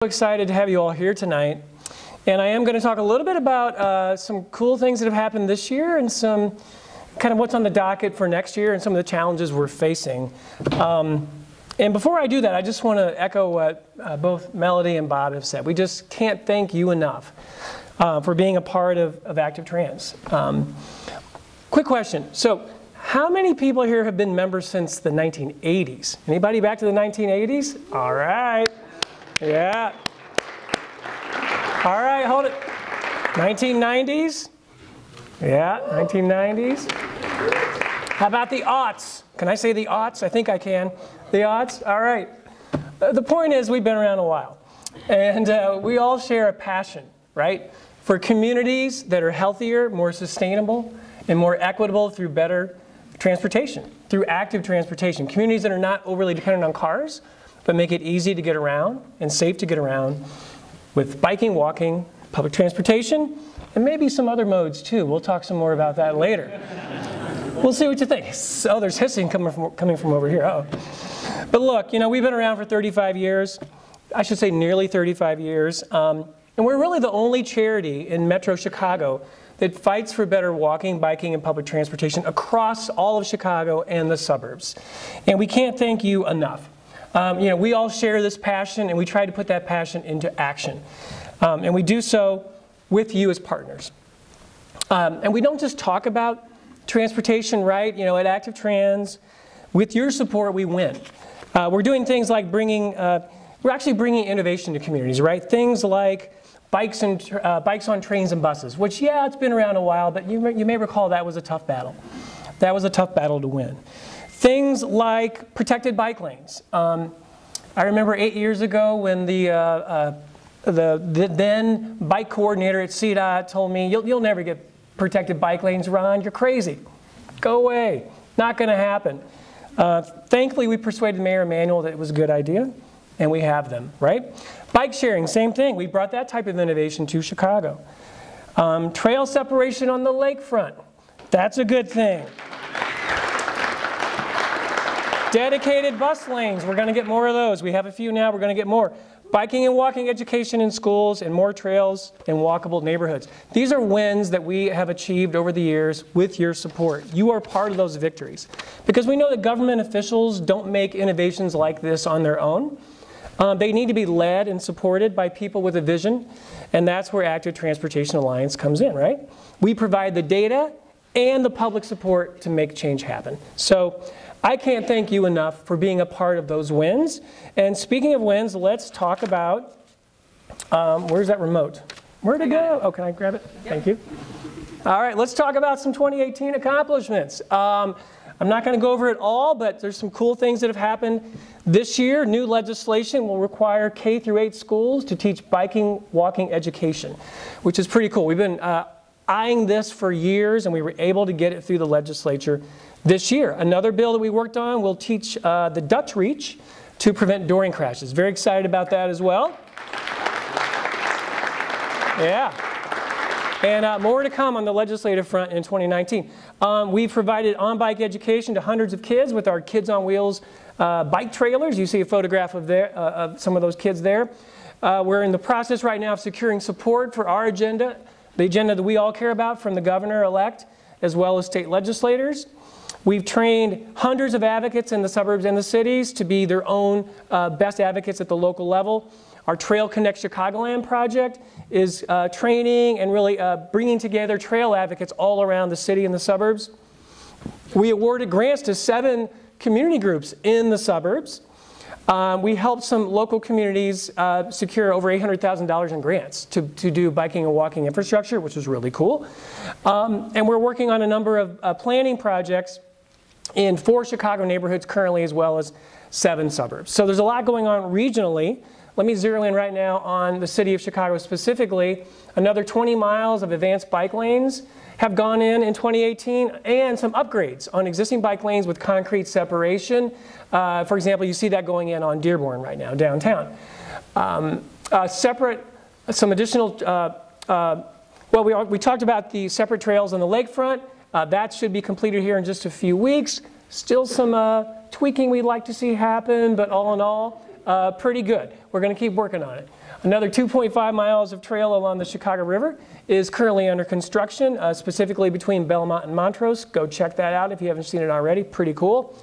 Excited to have you all here tonight, and I am going to talk a little bit about some cool things that have happened this year and some kind of what's on the docket for next year and some of the challenges we're facing. And before I do that, I just want to echo what both Melody and Bob have said. We just can't thank you enough for being a part of Active Trans. Quick question. So how many people here have been members since the 1980s? Anybody back to the 1980s? All right. Yeah. All right, hold it. 1990s? Yeah, 1990s. How about the aughts? Can I say the aughts? I think I can. The aughts? All right. The point is we've been around a while. And we all share a passion, right? For communities that are healthier, more sustainable, and more equitable through better transportation, through active transportation. Communities that are not overly dependent on cars, but make it easy to get around and safe to get around with biking, walking, public transportation, and maybe some other modes too. We'll talk some more about that later. We'll see what you think. Oh, there's hissing coming from over here. Uh-oh. But look, you know, we've been around for 35 years. I should say nearly 35 years. And we're really the only charity in Metro Chicago that fights for better walking, biking, and public transportation across all of Chicago and the suburbs. And we can't thank you enough. You know, we all share this passion, and we try to put that passion into action. And we do so with you as partners. And we don't just talk about transportation, right? You know, at Active Trans, with your support, we win. We're doing things like we're actually bringing innovation to communities, right? Things like bikes on trains and buses, which, yeah, it's been around a while, but you may recall that was a tough battle. That was a tough battle to win. Things like protected bike lanes. I remember 8 years ago when the then bike coordinator at CDOT told me, you'll never get protected bike lanes, Ron, you're crazy. Go away, not gonna happen. Thankfully, we persuaded Mayor Emanuel that it was a good idea, and we have them, right? Bike sharing, same thing. We brought that type of innovation to Chicago. Trail separation on the lakefront, that's a good thing. Dedicated bus lanes, we're going to get more of those. We have a few now, we're going to get more. Biking and walking education in schools and more trails in walkable neighborhoods. These are wins that we have achieved over the years with your support. You are part of those victories. Because we know that government officials don't make innovations like this on their own. They need to be led and supported by people with a vision, and that's where Active Transportation Alliance comes in, right? We provide the data and the public support to make change happen. So I can't thank you enough for being a part of those wins. And speaking of wins, let's talk about, where's that remote? Where'd it go? Oh, can I grab it? Yep. Thank you. All right, let's talk about some 2018 accomplishments. I'm not going to go over it all, but there's some cool things that have happened this year. New legislation will require K through 8 schools to teach biking, walking education, which is pretty cool. We've been eyeing this for years, and we were able to get it through the legislature this year. Another bill that we worked on will teach the Dutch reach to prevent dooring crashes. Very excited about that as well. Yeah. And more to come on the legislative front in 2019. We've provided on-bike education to hundreds of kids with our Kids on Wheels bike trailers. You see a photograph of some of those kids there. We're in the process right now of securing support for our agenda, the agenda that we all care about, from the governor-elect as well as state legislators. We've trained hundreds of advocates in the suburbs and the cities to be their own best advocates at the local level. Our Trail Connect Chicagoland project is training and really bringing together trail advocates all around the city and the suburbs. We awarded grants to 7 community groups in the suburbs. We helped some local communities secure over $800,000 in grants to do biking and walking infrastructure, which was really cool. And we're working on a number of planning projects in 4 Chicago neighborhoods currently, as well as 7 suburbs. So there's a lot going on regionally. Let me zero in right now on the city of Chicago specifically. Another 20 miles of advanced bike lanes have gone in 2018, and some upgrades on existing bike lanes with concrete separation. For example, you see that going in on Dearborn right now, downtown. Some additional, well, we talked about the separate trails on the lakefront. That should be completed here in just a few weeks. Still some tweaking we'd like to see happen, but all in all, pretty good. We're going to keep working on it. Another 2.5 miles of trail along the Chicago River is currently under construction, specifically between Belmont and Montrose. Go check that out if you haven't seen it already. Pretty cool.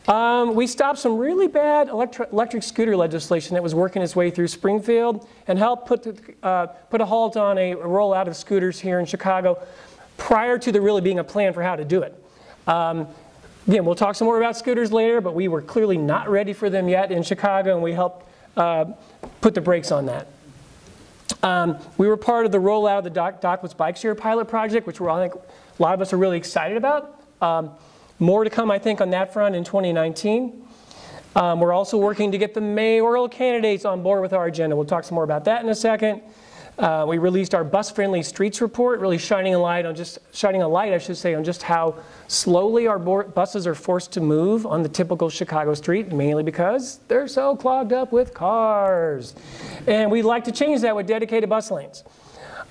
We stopped some really bad electric scooter legislation that was working its way through Springfield and helped put a halt on a rollout of scooters here in Chicago prior to there really being a plan for how to do it. Again, we'll talk some more about scooters later, but we were clearly not ready for them yet in Chicago, and we helped put the brakes on that. We were part of the rollout of the Dockwoods Bike Share pilot project, which I think a lot of us are really excited about. More to come, I think, on that front in 2019. We're also working to get the mayoral candidates on board with our agenda. We'll talk some more about that in a second. We released our bus-friendly streets report, really shining a light, I should say, on just how slowly our buses are forced to move on the typical Chicago street, mainly because they're so clogged up with cars. And we'd like to change that with dedicated bus lanes.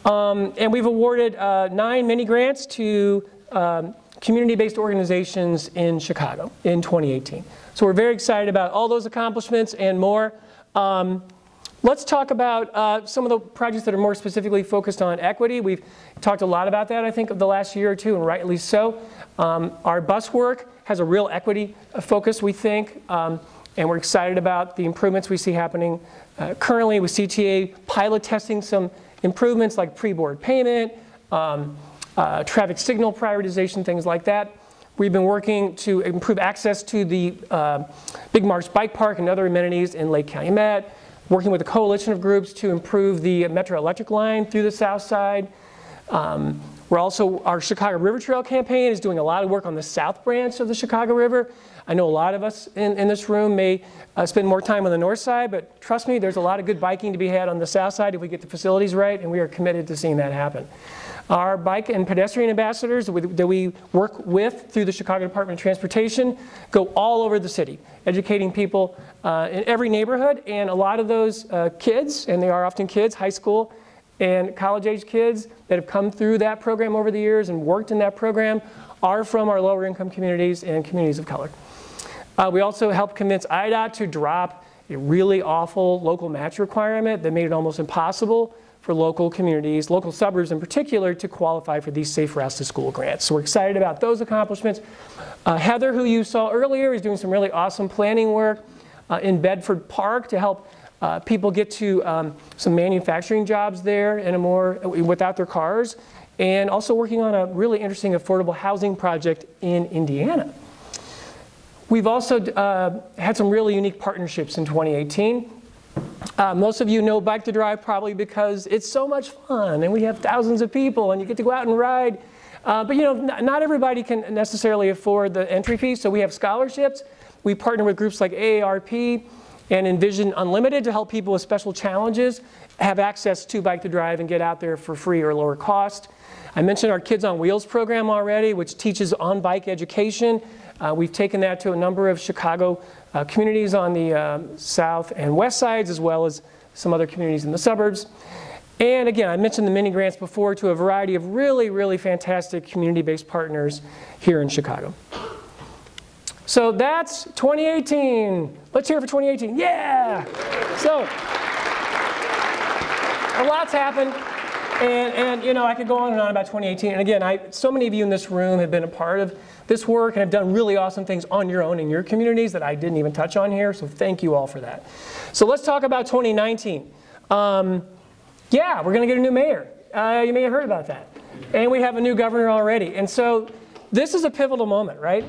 And we've awarded 9 mini grants to community-based organizations in Chicago in 2018. So we're very excited about all those accomplishments and more. Let's talk about some of the projects that are more specifically focused on equity. We've talked a lot about that, I think, of the last year or two, and rightly so. Our bus work has a real equity focus, we think, and we're excited about the improvements we see happening currently with CTA pilot testing some improvements like pre-board payment, traffic signal prioritization, things like that. We've been working to improve access to the Big Marsh Bike Park and other amenities in Lake Calumet, working with a coalition of groups to improve the Metro Electric line through the south side. Our Chicago River Trail campaign is doing a lot of work on the south branch of the Chicago River. I know a lot of us in this room may spend more time on the north side, but trust me, there's a lot of good biking to be had on the south side if we get the facilities right, and we are committed to seeing that happen. Our bike and pedestrian ambassadors that we work with through the Chicago Department of Transportation go all over the city, educating people in every neighborhood. And a lot of those kids, and they are often kids, high school and college-age kids that have come through that program over the years and worked in that program, are from our lower income communities and communities of color. We also helped convince IDOT to drop a really awful local match requirement that made it almost impossible for local communities, local suburbs in particular, to qualify for these Safe Routes to School grants. So we're excited about those accomplishments. Heather, who you saw earlier, is doing some really awesome planning work in Bedford Park to help people get to some manufacturing jobs there in without their cars, and also working on a really interesting affordable housing project in Indiana. We've also had some really unique partnerships in 2018. Most of you know Bike to Drive probably because it's so much fun and we have thousands of people and you get to go out and ride. But you know, not everybody can necessarily afford the entry fee, so we have scholarships. We partner with groups like AARP and Envision Unlimited to help people with special challenges have access to Bike to Drive and get out there for free or lower cost. I mentioned our Kids on Wheels program already, which teaches on-bike education. We've taken that to a number of Chicago communities on the south and west sides, as well as some other communities in the suburbs. And again, I mentioned the mini grants before to a variety of really, really fantastic community-based partners here in Chicago. So that's 2018. Let's hear it for 2018. Yeah! So, a lot's happened. And you know, I could go on and on about 2018. And again, so many of you in this room have been a part of this work and have done really awesome things on your own in your communities that I didn't even touch on here. So thank you all for that. So let's talk about 2019. Yeah, we're going to get a new mayor. You may have heard about that. And we have a new governor already. And so this is a pivotal moment, right?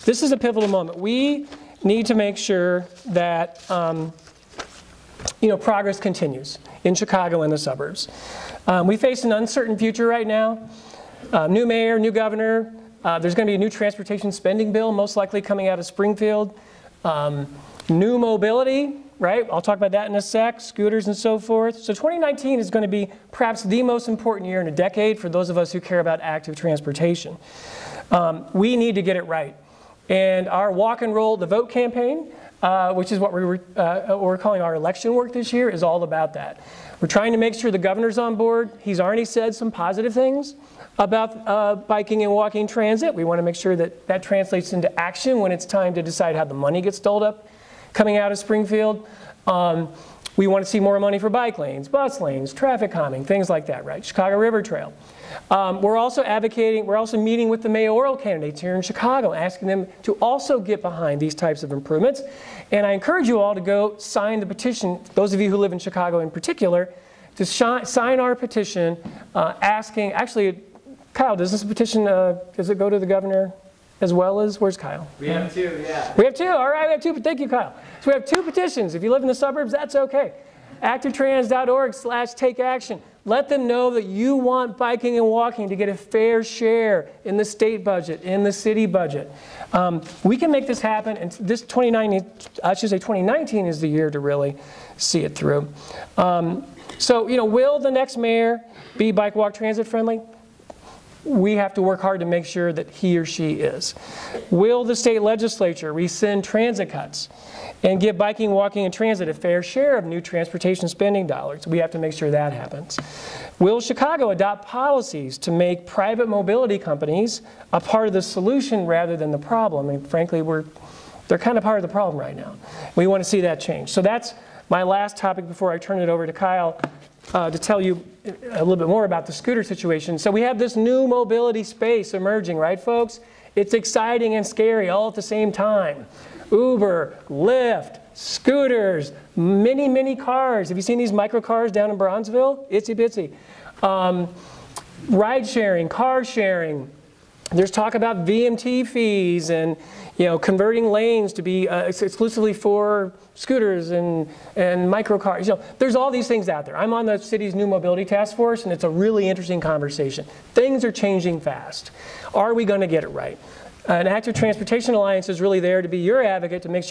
This is a pivotal moment. We need to make sure that you know, progress continues in Chicago and the suburbs. We face an uncertain future right now. New mayor, new governor. There's going to be a new transportation spending bill, most likely coming out of Springfield. New mobility, right? I'll talk about that in a sec, scooters and so forth. So 2019 is going to be perhaps the most important year in a decade for those of us who care about active transportation. We need to get it right. And our Walk and Roll the Vote campaign, which is what we're calling our election work this year, is all about that. We're trying to make sure the governor's on board. He's already said some positive things about biking and walking transit. We want to make sure that that translates into action when it's time to decide how the money gets doled up coming out of Springfield. We want to see more money for bike lanes, bus lanes, traffic calming, things like that, right? Chicago River Trail. We're also meeting with the mayoral candidates here in Chicago, asking them to also get behind these types of improvements. And I encourage you all to go sign the petition, those of you who live in Chicago in particular, to sign our petition asking, actually, Kyle, does this petition, does it go to the governor as well as, where's Kyle? We have two, yeah. We have two, all right, we have two, thank you, Kyle. So we have two petitions. If you live in the suburbs, that's okay. activetrans.org/takeaction. Let them know that you want biking and walking to get a fair share in the state budget, in the city budget. We can make this happen, and this 2019 is the year to really see it through. So, you know, will the next mayor be bike, walk, transit friendly? We have to work hard to make sure that he or she is. Will the state legislature rescind transit cuts and give biking, walking, and transit a fair share of new transportation spending dollars? We have to make sure that happens. Will Chicago adopt policies to make private mobility companies a part of the solution rather than the problem? And frankly, they're kind of part of the problem right now. We want to see that change. So that's my last topic before I turn it over to Kyle to tell you a little bit more about the scooter situation. So we have this new mobility space emerging, right, folks? It's exciting and scary all at the same time. Uber, Lyft, scooters, many cars. Have you seen these micro cars down in Bronzeville? Itsy bitsy. Ride sharing, car sharing. There's talk about VMT fees and, you know, converting lanes to be exclusively for scooters and micro cars. You know, there's all these things out there. I'm on the city's new mobility task force, and it's a really interesting conversation. Things are changing fast. Are we going to get it right? An Active Transportation Alliance is really there to be your advocate to make sure